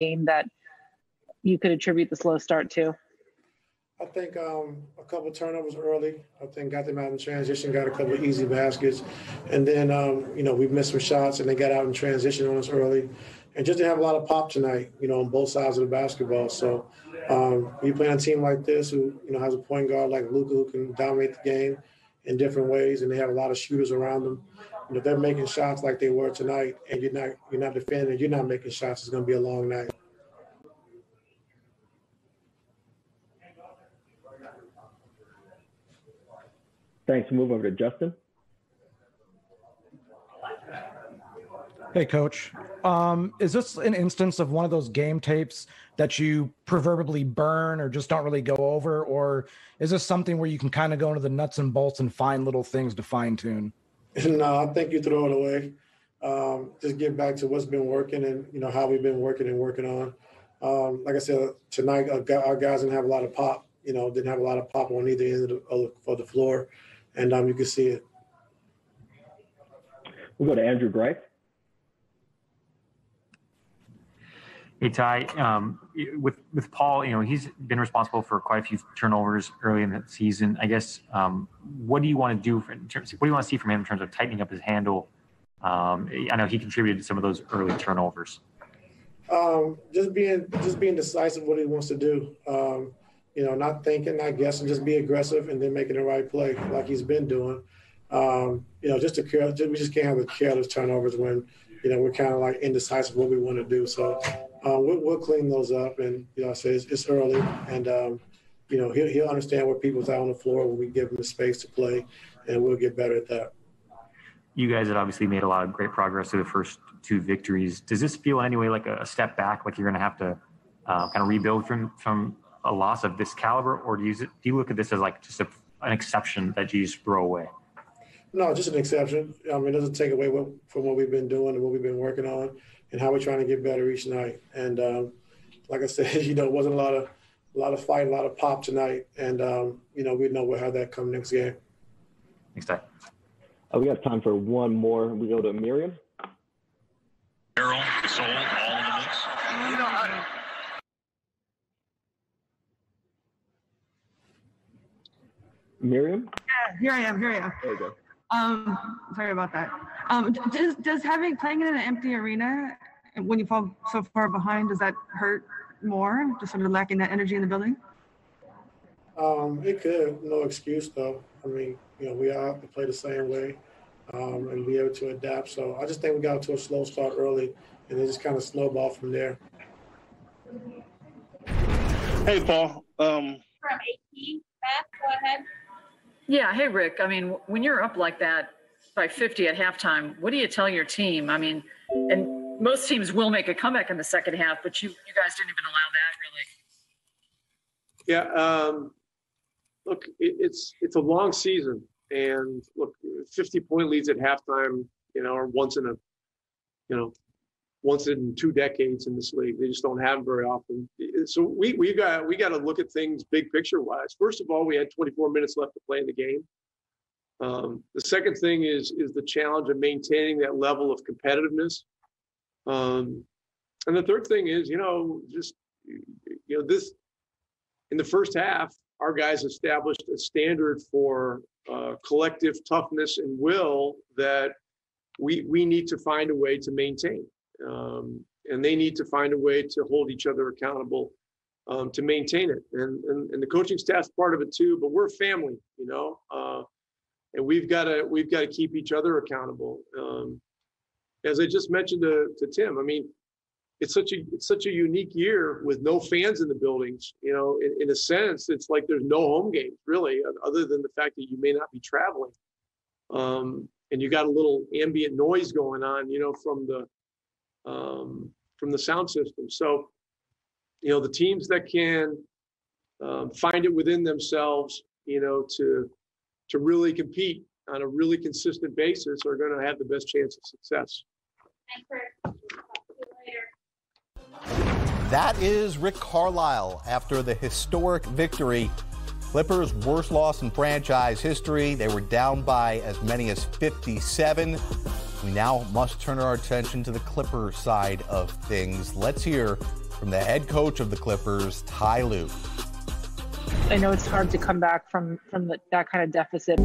game that you could attribute the slow start to? I think a couple of turnovers early. I think got them out in transition, got a couple of easy baskets. And then, we missed some shots and they got out in transition on us early. And just didn't have a lot of pop tonight, on both sides of the basketball. So you play on a team like this who, has a point guard like Luka who can dominate the game in different ways, and they have a lot of shooters around them. If they're making shots like they were tonight and you're not defending, you're not making shots, it's going to be a long night. Thanks. Move over to Justin. Hey, Coach. Is this an instance of one of those game tapes that you proverbially burn or just don't really go over? Or is this something where you can kind of go into the nuts and bolts and find little things to fine tune? No, I think you throw it away. Just get back to what's been working and, how we've been working on. Like I said, tonight, our guys didn't have a lot of pop, didn't have a lot of pop on either end of the floor. And you can see it. We'll go to Andrew Greif. Hey, Ty, with Paul, he's been responsible for quite a few turnovers early in the season. I guess, what do you want to do what do you want to see from him in terms of tightening up his handle? I know he contributed to some of those early turnovers. Just being decisive what he wants to do. Not thinking, not guessing, just be aggressive and then making the right play like he's been doing. We just can't have the careless turnovers when, we're kind of like indecisive what we want to do. So we'll clean those up. And, I say it's early. And, he'll understand where people's out on the floor when we give him the space to play, and we'll get better at that. You guys had obviously made a lot of great progress through the first two victories. Does this feel anyway like a step back, like you're going to have to kind of rebuild from a loss of this caliber, or do you look at this as like just an exception that you just throw away? No, just an exception. It doesn't take away from what we've been doing and what we've been working on and how we're trying to get better each night. And like I said, it wasn't a lot of fight, a lot of pop tonight, and we know we'll have that come next game. Thanks, Ty. We have time for one more. We go to Miriam. Carroll, Soul, all in the mix. Miriam? Yeah, here I am. There you go. Sorry about that. Does playing in an empty arena when you fall so far behind, does that hurt more? Just sort of lacking that energy in the building? It could. No excuse though. We all have to play the same way and be able to adapt. So I just think we got to a slow start early and it just kind of snowballed from there. Hey, Paul. From AP, Beth, go ahead. Yeah. Hey, Rick. When you're up like that by 50 at halftime, what do you tell your team? And most teams will make a comeback in the second half, but you guys didn't even allow that, really. Yeah. Look, it's a long season, and look, 50-point leads at halftime, are once in 2 decades in this league. They just don't have them very often. So we got to look at things big picture wise. First of all, we had 24 minutes left to play in the game. The second thing is the challenge of maintaining that level of competitiveness. And the third thing is, this in the first half, our guys established a standard for collective toughness and will that we need to find a way to maintain. And they need to find a way to hold each other accountable to maintain it. And the coaching staff's part of it too, but we're a family, and we've got to keep each other accountable. As I just mentioned to Tim, it's such a unique year with no fans in the buildings. In a sense, it's like there's no home games really, other than the fact that you may not be traveling. And you got a little ambient noise going on, from the sound system. So, the teams that can find it within themselves, to really compete on a really consistent basis are going to have the best chance of success. Thanks for later. That is Rick Carlisle after the historic victory. Clippers' worst loss in franchise history. They were down by as many as 57. We now must turn our attention to the Clipper side of things. Let's hear from the head coach of the Clippers, Tyronn Lue. I know it's hard to come back from that kind of deficit.